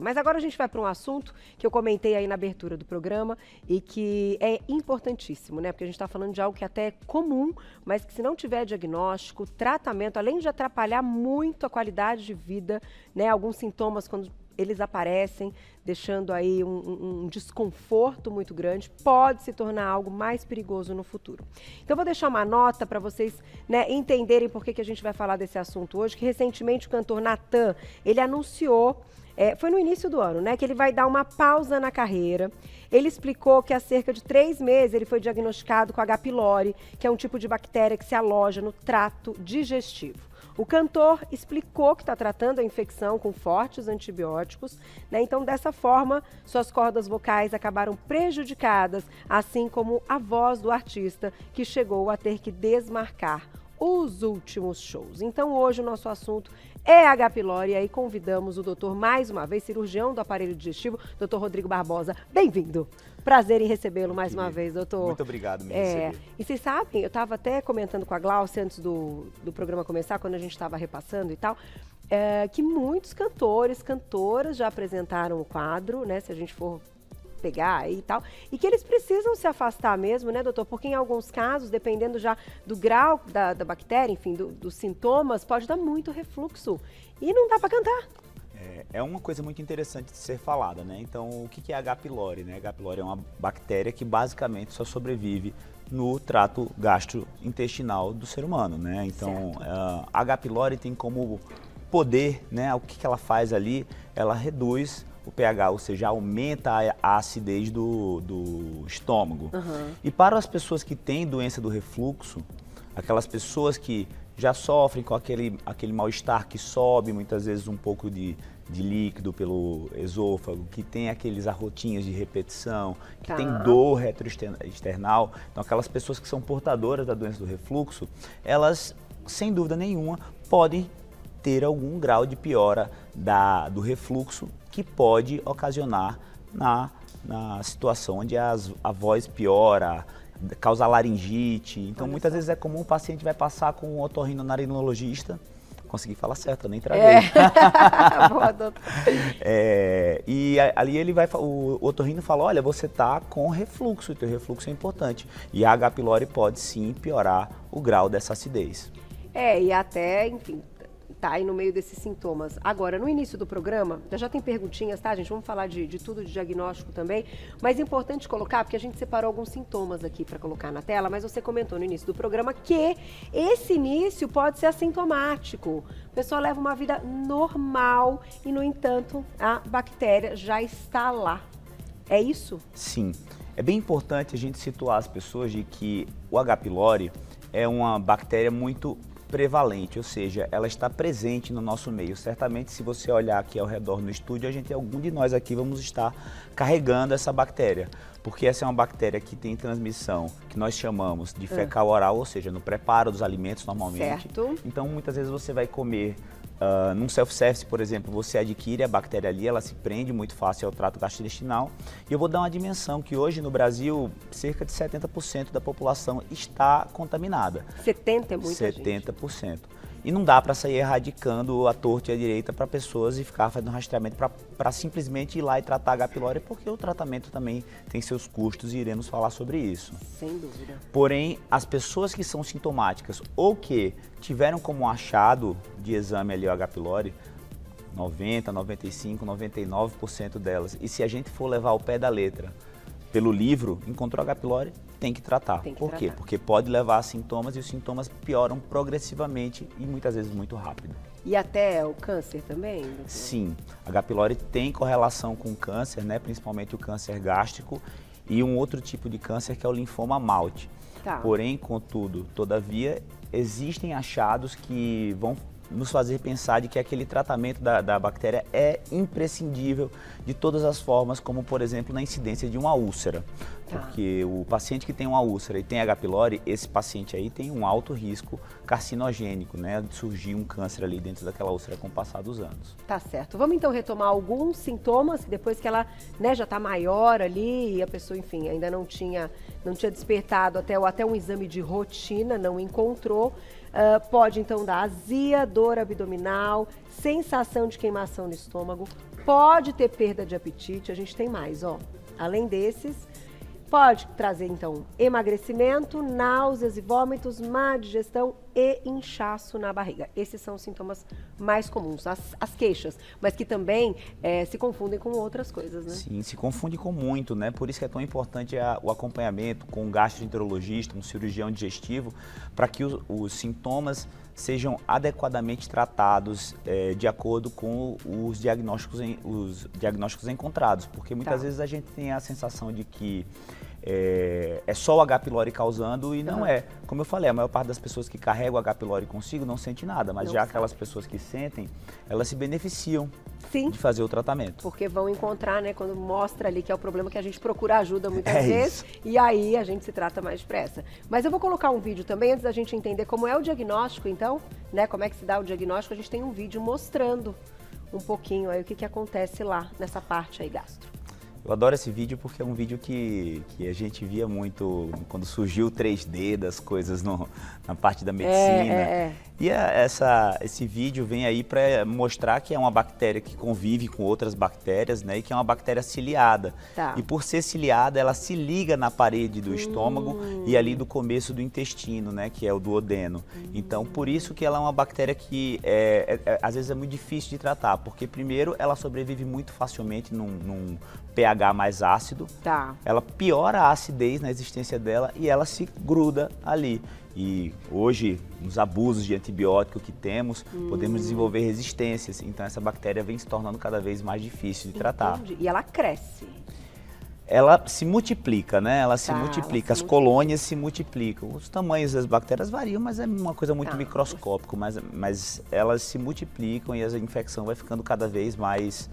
Mas agora a gente vai para um assunto que eu comentei aí na abertura do programa e que é importantíssimo, né? Porque a gente está falando de algo que até é comum, mas que se não tiver diagnóstico, tratamento, além de atrapalhar muito a qualidade de vida, né? Alguns sintomas quando eles aparecem, deixando aí um desconforto muito grande, pode se tornar algo mais perigoso no futuro. Então, eu vou deixar uma nota para vocês, né, entenderem por que a gente vai falar desse assunto hoje, que recentemente o cantor Natan, ele anunciou, foi no início do ano, né, que ele vai dar uma pausa na carreira. Ele explicou que há cerca de 3 meses ele foi diagnosticado com H. pylori, que é um tipo de bactéria que se aloja no trato digestivo. O cantor explicou que está tratando a infecção com fortes antibióticos, né? Então, dessa forma, suas cordas vocais acabaram prejudicadas, assim como a voz do artista, que chegou a ter que desmarcar os últimos shows. Então, hoje o nosso assunto é H. pylori e aí convidamos o doutor, mais uma vez, cirurgião do aparelho digestivo, doutor Rodrigo Barbosa. Bem-vindo! Prazer em recebê-lo mais uma vez, doutor. Muito obrigado, me receber. E vocês sabem, eu estava até comentando com a Glaucia antes do programa começar, quando a gente estava repassando e tal, que muitos cantores, cantoras já apresentaram o quadro, né, se a gente for pegar aí e tal, e que eles precisam se afastar mesmo, né, doutor? Porque em alguns casos, dependendo já do grau da bactéria, enfim, dos sintomas, pode dar muito refluxo e não dá para cantar. É uma coisa muito interessante de ser falada, né? Então, o que é H. pylori, né? H. pylori é uma bactéria que basicamente só sobrevive no trato gastrointestinal do ser humano, né? Então, a H. pylori tem como poder, né? O que ela faz ali? Ela reduz o pH, ou seja, aumenta a acidez do estômago. E para as pessoas que têm doença do refluxo, aquelas pessoas que já sofrem com aquele mal-estar que sobe muitas vezes um pouco de líquido pelo esôfago, que tem aqueles arrotinhos de repetição, que tem dor retroesternal. Então, aquelas pessoas que são portadoras da doença do refluxo, elas, sem dúvida nenhuma, podem ter algum grau de piora do refluxo que pode ocasionar na situação onde a voz piora, causa laringite. Então, muitas vezes é comum o paciente vai passar com um otorrinolaringologista. Consegui falar certo, eu nem travei. Boa, doutor. E ali o otorrino fala, olha, você está com refluxo, o teu refluxo é importante. E a H. pylori pode sim piorar o grau dessa acidez. E até, enfim, tá aí no meio desses sintomas. Agora, no início do programa, já tem perguntinhas, tá, gente? Vamos falar de tudo, de diagnóstico também. Mas é importante colocar, porque a gente separou alguns sintomas aqui para colocar na tela, mas você comentou no início do programa que esse início pode ser assintomático. A pessoa leva uma vida normal e, no entanto, a bactéria já está lá. É isso? Sim. É bem importante a gente situar as pessoas de que o H. pylori é uma bactéria muito prevalente, ou seja, ela está presente no nosso meio. Certamente, se você olhar aqui ao redor no estúdio, algum de nós aqui vamos estar carregando essa bactéria, porque essa é uma bactéria que tem transmissão, que nós chamamos de fecal oral, ou seja, no preparo dos alimentos normalmente. Certo. Então, muitas vezes você vai comer num self-service, por exemplo, você adquire a bactéria ali, ela se prende muito fácil ao trato gastrointestinal. E eu vou dar uma dimensão que hoje no Brasil, cerca de 70% da população está contaminada. 70% é muita 70%. E não dá para sair erradicando a torta e a direita para pessoas e ficar fazendo rastreamento para simplesmente ir lá e tratar H. pylori, porque o tratamento também tem seus custos e iremos falar sobre isso. Sem dúvida. Porém, as pessoas que são sintomáticas ou que tiveram como achado de exame ali o H. pylori, 90, 95, 99% delas, e se a gente for levar ao pé da letra, pelo livro, encontrou H. pylori, tem que tratar. Por quê? Porque pode levar a sintomas e os sintomas pioram progressivamente e muitas vezes muito rápido. E até o câncer também? Doutor? Sim, H. pylori tem correlação com o câncer, né? Principalmente o câncer gástrico e um outro tipo de câncer que é o linfoma Malte. Porém, contudo, todavia, existem achados que vão nos fazer pensar de que aquele tratamento da bactéria é imprescindível de todas as formas, como por exemplo na incidência de uma úlcera. Porque o paciente que tem uma úlcera e tem H. pylori, esse paciente aí tem um alto risco carcinogênico, né, de surgir um câncer ali dentro daquela úlcera com o passar dos anos. Tá certo. Vamos então retomar alguns sintomas, depois que ela, né, já está maior ali e a pessoa, enfim, ainda não tinha despertado até um exame de rotina, não encontrou. Pode então dar azia, dor abdominal, sensação de queimação no estômago, pode ter perda de apetite, a gente tem mais, ó. Além desses, pode trazer, então, emagrecimento, náuseas e vômitos, má digestão e inchaço na barriga. Esses são os sintomas mais comuns, as queixas, mas que também se confundem com outras coisas, né? Sim, se confunde com muito, né? Por isso que é tão importante o acompanhamento com um gastroenterologista, um cirurgião digestivo, para que os sintomas sejam adequadamente tratados de acordo com os diagnósticos encontrados, porque muitas vezes a gente tem a sensação de que é só o H. pylori causando e não é. Como eu falei, a maior parte das pessoas que carregam o H. pylori consigo não sente nada, mas não já sabe. Aquelas pessoas que sentem, elas se beneficiam de fazer o tratamento. Porque vão encontrar, né, quando mostra ali que é o problema que a gente procura ajuda muitas vezes e aí a gente se trata mais depressa. Mas eu vou colocar um vídeo também, antes da gente entender como é o diagnóstico, então, né, como é que se dá o diagnóstico, a gente tem um vídeo mostrando um pouquinho aí o que acontece lá nessa parte aí gastro. Eu adoro esse vídeo porque é um vídeo que a gente via muito quando surgiu o 3D das coisas na parte da medicina. E esse vídeo vem aí para mostrar que é uma bactéria que convive com outras bactérias, né? E que é uma bactéria ciliada. Tá. E por ser ciliada, ela se liga na parede do estômago e ali do começo do intestino, né? Que é o duodeno. Então, por isso que ela é uma bactéria que às vezes é muito difícil de tratar, porque primeiro ela sobrevive muito facilmente num pH mais ácido, ela piora a acidez na existência dela e ela se gruda ali. E hoje, nos abusos de antibiótico que temos, podemos desenvolver resistências. Então essa bactéria vem se tornando cada vez mais difícil de tratar. E ela cresce? Ela se multiplica, né? Ela se multiplica, as colônias se multiplicam. Os tamanhos das bactérias variam, mas é uma coisa muito microscópica. Mas elas se multiplicam e a infecção vai ficando cada vez mais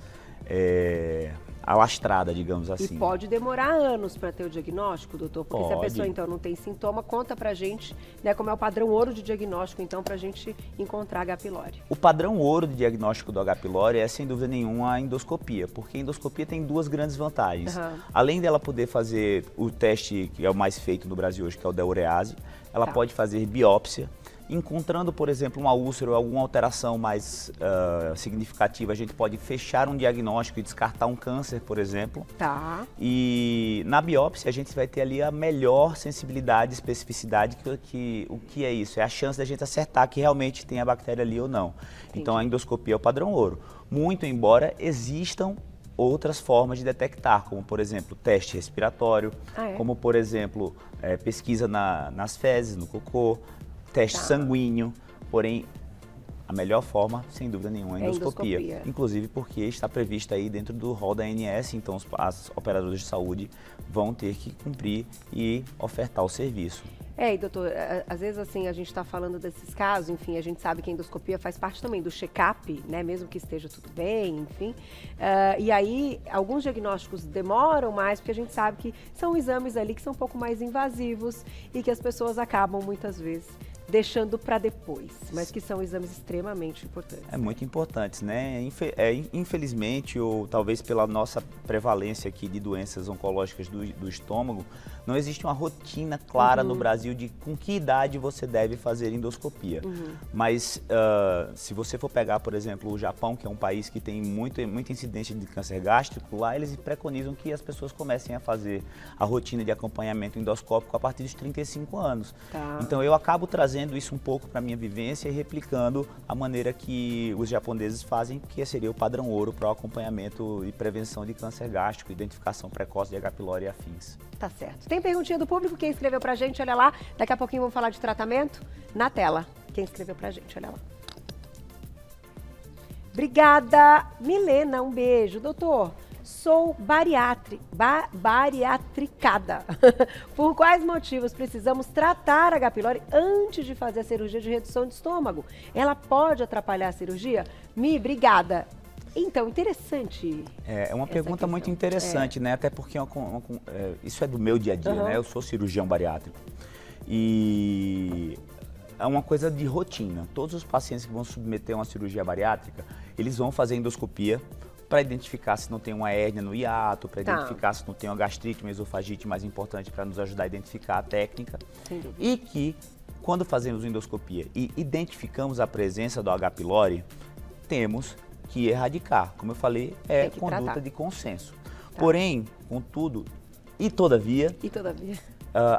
alastrada, digamos assim. E pode demorar anos para ter o diagnóstico, doutor? Porque se a pessoa, então, não tem sintoma, conta pra gente, né, como é o padrão ouro de diagnóstico, então, pra gente encontrar H. pylori. O padrão ouro de diagnóstico do H. pylori é, sem dúvida nenhuma, a endoscopia, porque a endoscopia tem duas grandes vantagens. Além dela poder fazer o teste, que é o mais feito no Brasil hoje, que é o da urease, ela pode fazer biópsia. Encontrando, por exemplo, uma úlcera ou alguma alteração mais significativa, a gente pode fechar um diagnóstico e descartar um câncer, por exemplo. E na biópsia a gente vai ter ali a melhor sensibilidade e especificidade o que é isso? É a chance da gente acertar que realmente tem a bactéria ali ou não. Entendi. Então a endoscopia é o padrão ouro. Muito embora existam outras formas de detectar, como por exemplo teste respiratório, como por exemplo pesquisa nas fezes, no cocô, teste sanguíneo, porém a melhor forma, sem dúvida nenhuma, é a endoscopia. Inclusive porque está prevista aí dentro do rol da ANS, então as operadoras de saúde vão ter que cumprir e ofertar o serviço. E doutor, às vezes assim, a gente está falando desses casos, enfim, a gente sabe que a endoscopia faz parte também do check-up, né, mesmo que esteja tudo bem, enfim. E aí, alguns diagnósticos demoram mais, porque a gente sabe que são exames ali que são um pouco mais invasivos e que as pessoas acabam, muitas vezes, deixando para depois, mas que são exames extremamente importantes. Muito importantes, né? Infelizmente, ou talvez pela nossa prevalência aqui de doenças oncológicas do estômago, não existe uma rotina clara no Brasil de com que idade você deve fazer endoscopia. Mas se você for pegar, por exemplo, o Japão, que é um país que tem muita incidência de câncer gástrico, lá eles preconizam que as pessoas comecem a fazer a rotina de acompanhamento endoscópico a partir dos 35 anos. Então eu acabo trazendo isso um pouco para a minha vivência e replicando a maneira que os japoneses fazem, que seria o padrão ouro para o acompanhamento e prevenção de câncer gástrico, identificação precoce de H. pylori e afins. Tá certo. Tem perguntinha do público, quem escreveu pra gente, olha lá. Daqui a pouquinho vamos falar de tratamento na tela. Quem escreveu pra gente, olha lá. Obrigada, Milena, um beijo. Doutor, sou bariatricada. Por quais motivos precisamos tratar H. pylori antes de fazer a cirurgia de redução de estômago? Ela pode atrapalhar a cirurgia? Obrigada. Então, interessante. É uma pergunta muito interessante, né? Até porque isso é do meu dia a dia, né? Eu sou cirurgião bariátrico. E é uma coisa de rotina. Todos os pacientes que vão submeter a uma cirurgia bariátrica, eles vão fazer endoscopia para identificar se não tem uma hérnia no hiato, para identificar se não tem uma gastrite, uma esofagite, mais importante para nos ajudar a identificar a técnica. E que, quando fazemos endoscopia e identificamos a presença do H. pylori, temos que erradicar. Como eu falei, é conduta tratar. de consenso. Tá. Porém, contudo, e todavia,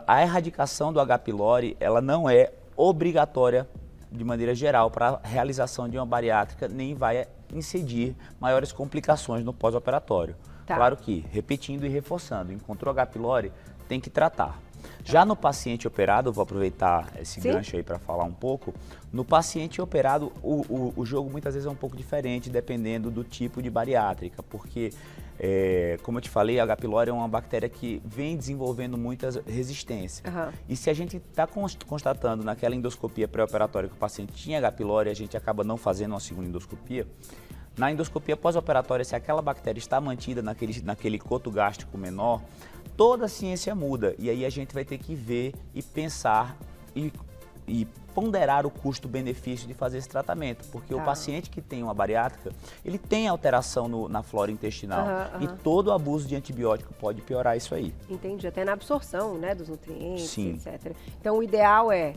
a erradicação do H. pylori, ela não é obrigatória de maneira geral para a realização de uma bariátrica, nem vai incidir maiores complicações no pós-operatório. Tá. Claro que, repetindo e reforçando, encontrou H. pylori, tem que tratar. Já no paciente operado, vou aproveitar esse gancho aí para falar um pouco, no paciente operado o jogo muitas vezes é um pouco diferente dependendo do tipo de bariátrica, porque, como eu te falei, a H. pylori é uma bactéria que vem desenvolvendo muitas resistências. E se a gente está constatando naquela endoscopia pré-operatória que o paciente tinha H. pylori, a gente acaba não fazendo uma segunda endoscopia, na endoscopia pós-operatória, se aquela bactéria está mantida naquele coto gástrico menor, toda a ciência muda e aí a gente vai ter que ver e pensar e ponderar o custo-benefício de fazer esse tratamento, porque o paciente que tem uma bariátrica, ele tem alteração na flora intestinal e todo abuso de antibiótico pode piorar isso aí. Entendi, até na absorção, né, dos nutrientes, Sim. etc. Então o ideal é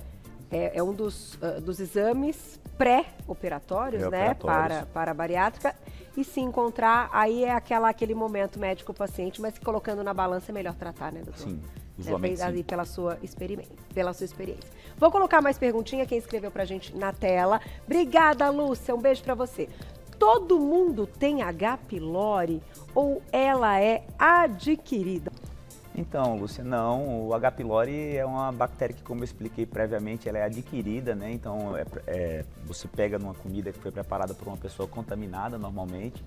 um dos exames pré-operatórios, né, para a bariátrica, e se encontrar, aí é aquele momento médico-paciente, mas colocando na balança é melhor tratar, né, doutor? Sim, usualmente sim. Pela sua experiência. Vou colocar mais perguntinha, quem escreveu pra gente na tela. Obrigada, Lúcia, um beijo pra você. Todo mundo tem H. pylori ou ela é adquirida? Então, Lúcia, não, o H. pylori é uma bactéria que, como eu expliquei previamente, ela é adquirida, né? Então, você pega numa comida que foi preparada por uma pessoa contaminada, normalmente,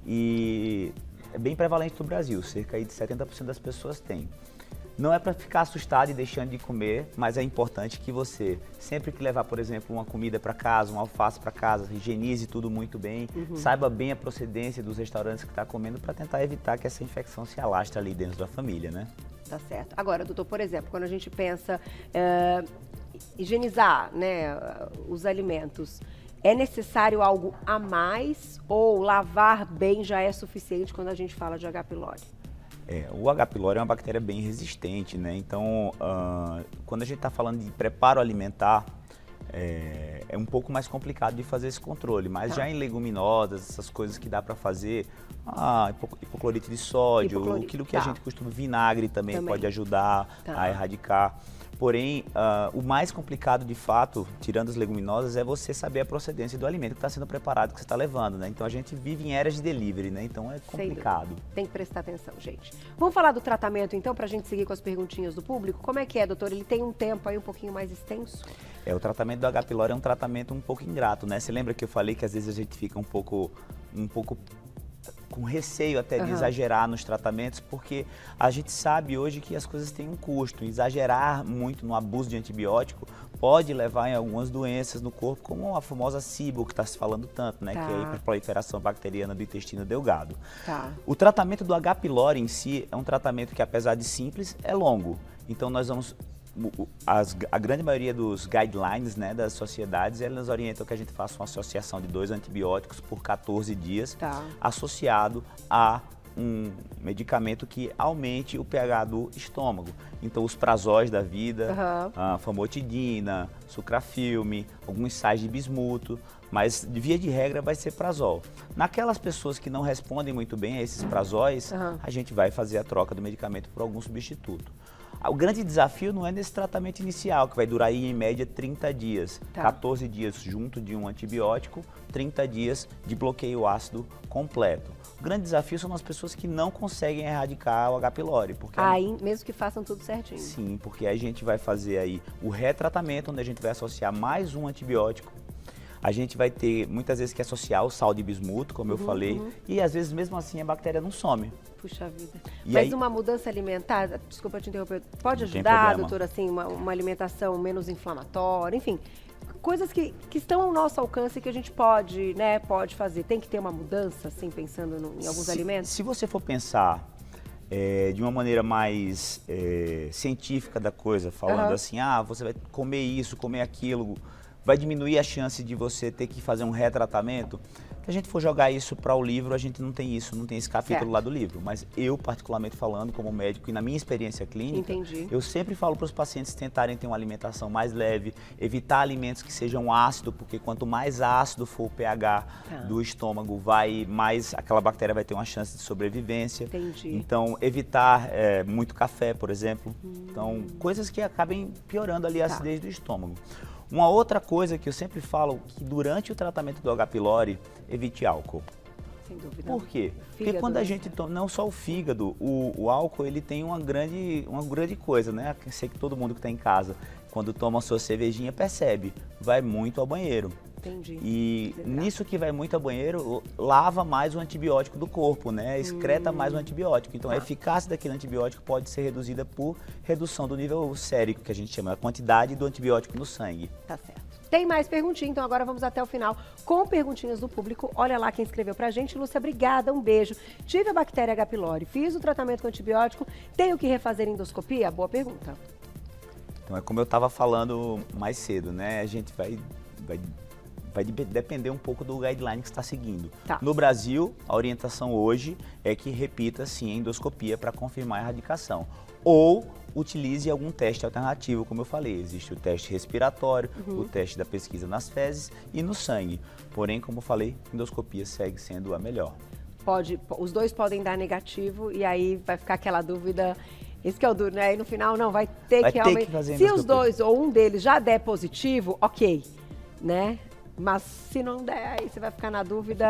e é bem prevalente no Brasil, cerca de 70% das pessoas têm. Não é para ficar assustado e deixando de comer, mas é importante que você, sempre que levar, por exemplo, uma comida para casa, um alface para casa, higienize tudo muito bem, saiba bem a procedência dos restaurantes que está comendo para tentar evitar que essa infecção se alastre ali dentro da família, né? Tá certo. Agora, doutor, por exemplo, quando a gente pensa higienizar, né, os alimentos, é necessário algo a mais ou lavar bem já é suficiente quando a gente fala de H. pylori? O H. pylori é uma bactéria bem resistente, né? Então, quando a gente está falando de preparo alimentar, é um pouco mais complicado de fazer esse controle, mas já em leguminosas, essas coisas que dá para fazer, hipoclorito de sódio, aquilo que a gente costuma, vinagre também pode ajudar a erradicar. Porém, o mais complicado de fato, tirando as leguminosas, é você saber a procedência do alimento que está sendo preparado, que você está levando, né? Então a gente vive em eras de delivery, né? Então é complicado. Tem que prestar atenção, gente. Vamos falar do tratamento então, para a gente seguir com as perguntinhas do público? Como é que é, doutor? Ele tem um tempo aí um pouquinho mais extenso? O tratamento do H. pylori é um tratamento um pouco ingrato, né? Você lembra que eu falei que às vezes a gente fica um pouco com receio até de exagerar nos tratamentos, porque a gente sabe hoje que as coisas têm um custo. Exagerar muito no abuso de antibiótico pode levar em algumas doenças no corpo, como a famosa SIBO, que está se falando tanto, né? Que é a hiperproliferação bacteriana do intestino delgado. O tratamento do H. pylori em si é um tratamento que, apesar de simples, é longo. Então nós vamos... A grande maioria dos guidelines, né, das sociedades, elas orientam que a gente faça uma associação de 2 antibióticos por 14 dias, associado a um medicamento que aumente o pH do estômago. Então, os prazóis da vida, a famotidina, sucrafilme, alguns sais de bismuto, mas de via de regra vai ser prazol. Naquelas pessoas que não respondem muito bem a esses prazóis, a gente vai fazer a troca do medicamento por algum substituto. O grande desafio não é nesse tratamento inicial, que vai durar aí, em média 30 dias. 14 dias junto de um antibiótico, 30 dias de bloqueio ácido completo. O grande desafio são as pessoas que não conseguem erradicar o H. pylori. Porque mesmo que façam tudo certinho. Sim, porque aí a gente vai fazer aí o retratamento, onde a gente vai associar mais um antibiótico. A gente vai ter, muitas vezes, que associar o sal de bismuto, como eu falei, e às vezes, mesmo assim, a bactéria não some. Puxa vida. Mas uma mudança alimentar, desculpa te interromper, pode ajudar, doutor, assim, uma alimentação menos inflamatória, enfim, coisas que estão ao nosso alcance e que a gente pode fazer. Tem que ter uma mudança, assim, pensando em alguns alimentos? Se você for pensar de uma maneira mais científica da coisa, falando assim, você vai comer isso, comer aquilo, vai diminuir a chance de você ter que fazer um retratamento. Se a gente for jogar isso para o livro, a gente não tem isso, não tem esse capítulo lá do livro. Mas eu, particularmente falando, como médico e na minha experiência clínica, eu sempre falo para os pacientes tentarem ter uma alimentação mais leve, evitar alimentos que sejam ácidos, porque quanto mais ácido for o pH do estômago, mais aquela bactéria vai ter uma chance de sobrevivência. Então, evitar muito café, por exemplo. Então, coisas que acabem piorando ali a acidez do estômago. Uma outra coisa que eu sempre falo, que durante o tratamento do H. pylori, evite álcool. Sem dúvida. Por quê? Porque quando a gente toma, não só o fígado, o álcool ele tem uma grande coisa, né? Eu sei que todo mundo que está em casa, quando toma a sua cervejinha, percebe, vai muito ao banheiro. Entendi. E nisso que vai muito ao banheiro, lava mais o antibiótico do corpo, né? Excreta mais o antibiótico. Então a eficácia daquele antibiótico pode ser reduzida por redução do nível sérico, que a gente chama, a quantidade do antibiótico no sangue. Tá certo. Tem mais perguntinha, então agora vamos até o final com perguntinhas do público. Olha lá quem escreveu pra gente. Lúcia, obrigada, um beijo. Tive a bactéria H. pylori, fiz o tratamento com antibiótico, tenho que refazer endoscopia? Boa pergunta. Então é como eu estava falando mais cedo, né? A gente vai depender um pouco do guideline que está seguindo. No Brasil, a orientação hoje é que repita sim a endoscopia para confirmar a erradicação. Ou utilize algum teste alternativo, como eu falei. Existe o teste respiratório, o teste da pesquisa nas fezes e no sangue. Porém, como eu falei, a endoscopia segue sendo a melhor. Os dois podem dar negativo e aí vai ficar aquela dúvida. Esse que é o duro, né? E no final, não, vai ter que realmente... Se os dois ou um deles já der positivo, ok, né? Mas se não der, aí você vai ficar na dúvida.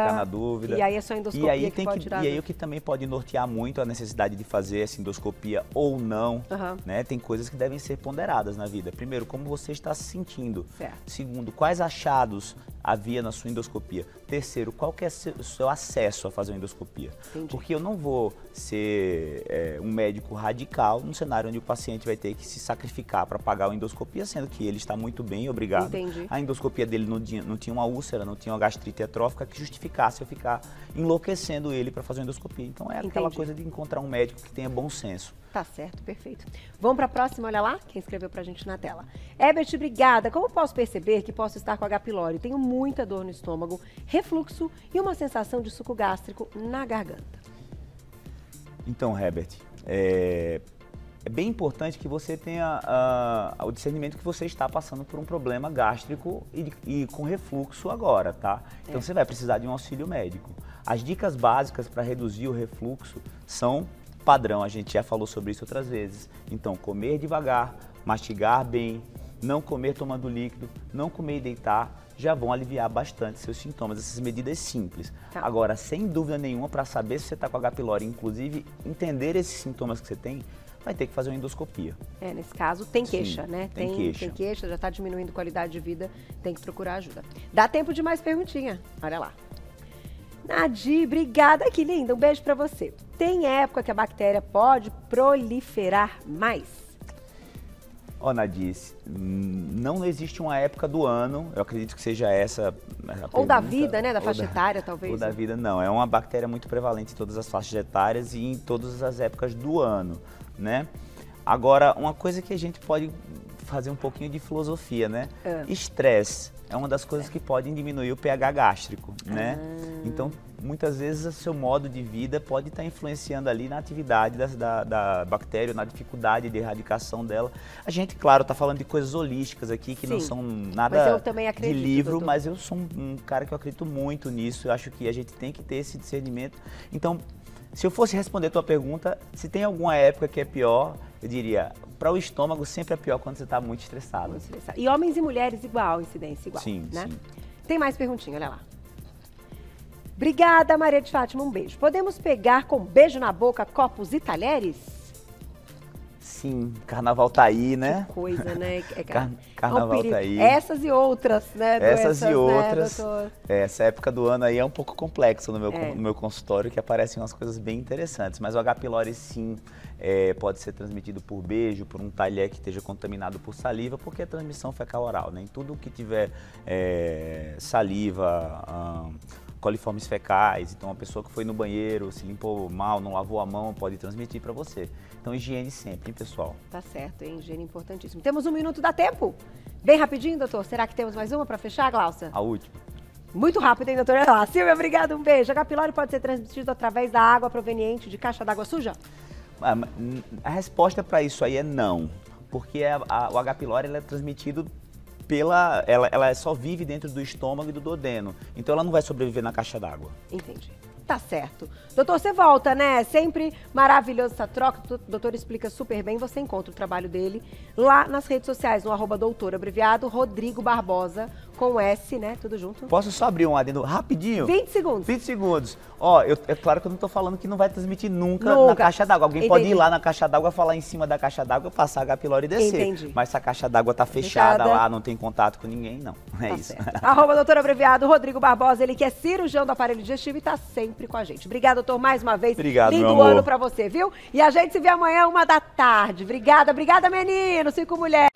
E aí é só endoscopia que pode tirar. E aí o que também pode nortear muito a necessidade de fazer essa endoscopia ou não, né? Tem coisas que devem ser ponderadas na vida. Primeiro, como você está se sentindo. Segundo, quais achados havia na sua endoscopia. Terceiro, qual que é o seu acesso a fazer uma endoscopia. Porque eu não vou ser um médico radical num cenário onde o paciente vai ter que se sacrificar para pagar a endoscopia, sendo que ele está muito bem, obrigado. A endoscopia dele não tinha uma úlcera, não tinha uma gastrite atrófica que justificasse eu ficar enlouquecendo ele para fazer uma endoscopia. Então é aquela coisa de encontrar um médico que tenha bom senso. Tá certo, perfeito. Vamos para a próxima, olha lá, quem escreveu pra gente na tela. Herbert, obrigada. Como posso perceber que posso estar com H. pylori? Tenho muita dor no estômago, refluxo e uma sensação de suco gástrico na garganta. Então, Herbert, é bem importante que você tenha o discernimento que você está passando por um problema gástrico e com refluxo agora, tá? Então você vai precisar de um auxílio médico. As dicas básicas para reduzir o refluxo são padrão, a gente já falou sobre isso outras vezes. Então, comer devagar, mastigar bem, não comer tomando líquido, não comer e deitar, já vão aliviar bastante seus sintomas, essas medidas simples. Agora, sem dúvida nenhuma, para saber se você está com H. pylori, inclusive entender esses sintomas que você tem, vai ter que fazer uma endoscopia. Nesse caso, tem queixa, né? Tem queixa. Tem queixa, já está diminuindo a qualidade de vida, tem que procurar ajuda. Dá tempo de mais perguntinha, olha lá. Nadir, obrigada, que linda, um beijo para você. Tem época que a bactéria pode proliferar mais? Nadir, não existe uma época do ano, eu acredito que seja essa a ou da vida, né? Da faixa etária, talvez. Ou da vida, não. É uma bactéria muito prevalente em todas as faixas etárias e em todas as épocas do ano, né? Agora, uma coisa que a gente pode fazer um pouquinho de filosofia, né? Estresse é uma das coisas que podem diminuir o pH gástrico, né? Então, muitas vezes, o seu modo de vida pode estar influenciando ali na atividade da bactéria, na dificuldade de erradicação dela. A gente, claro, está falando de coisas holísticas aqui, que não são nada de livro, doutor. Mas eu sou um cara que eu acredito muito nisso, eu acho que a gente tem que ter esse discernimento. Então, se eu fosse responder a tua pergunta, se tem alguma época que é pior, eu diria, para o estômago sempre é pior quando você está muito estressado. E homens e mulheres igual, incidência igual, sim, né? Sim. Tem mais perguntinha, olha lá. Obrigada, Maria de Fátima, um beijo. Podemos pegar com beijo na boca copos e talheres? Sim, carnaval tá aí, né? Que coisa, né? Carnaval tá aí. Essas e outras, né? Essas e outras. Né, essa época do ano aí é um pouco complexa no meu consultório, que aparecem umas coisas bem interessantes. Mas o H. pylori, sim, pode ser transmitido por beijo, por um talher que esteja contaminado por saliva, porque é transmissão fecal-oral, né? Em tudo que tiver saliva, coliformes fecais, então uma pessoa que foi no banheiro, se limpou mal, não lavou a mão, pode transmitir para você. Então higiene sempre, hein, pessoal? Tá certo, hein? Higiene importantíssimo. Temos um minuto, dá tempo? Bem rapidinho, doutor? Será que temos mais uma para fechar, Glaucia? A última. Muito rápido, hein, doutora? Silvia, obrigada, um beijo. H. pylori pode ser transmitido através da água proveniente de caixa d'água suja? A resposta para isso aí é não, porque o H. pylori é transmitido ela só vive dentro do estômago e do duodeno, então ela não vai sobreviver na caixa d'água. Entendi. Tá certo. Doutor, você volta, né? Sempre maravilhoso essa troca. O doutor explica super bem. Você encontra o trabalho dele lá nas redes sociais, no @doutor, abreviado, Rodrigo Barbosa, com S, né? Tudo junto. Posso só abrir um adendo rapidinho? 20 segundos. 20 segundos. Ó, é claro que eu não tô falando que não vai transmitir nunca na caixa d'água. Alguém pode ir lá na caixa d'água, falar em cima da caixa d'água, passar H. pylori e descer. Entendi. Mas se a caixa d'água tá fechada lá, não tem contato com ninguém, não. É tá isso. @doutor, abreviado, Rodrigo Barbosa, ele que é cirurgião do aparelho digestivo e tá sempre com a gente. Obrigada, doutor, mais uma vez. Obrigado, lindo meu amor. ano pra você, viu? E a gente se vê amanhã, 1h da tarde. Obrigada, obrigada, meninos. 5 mulheres.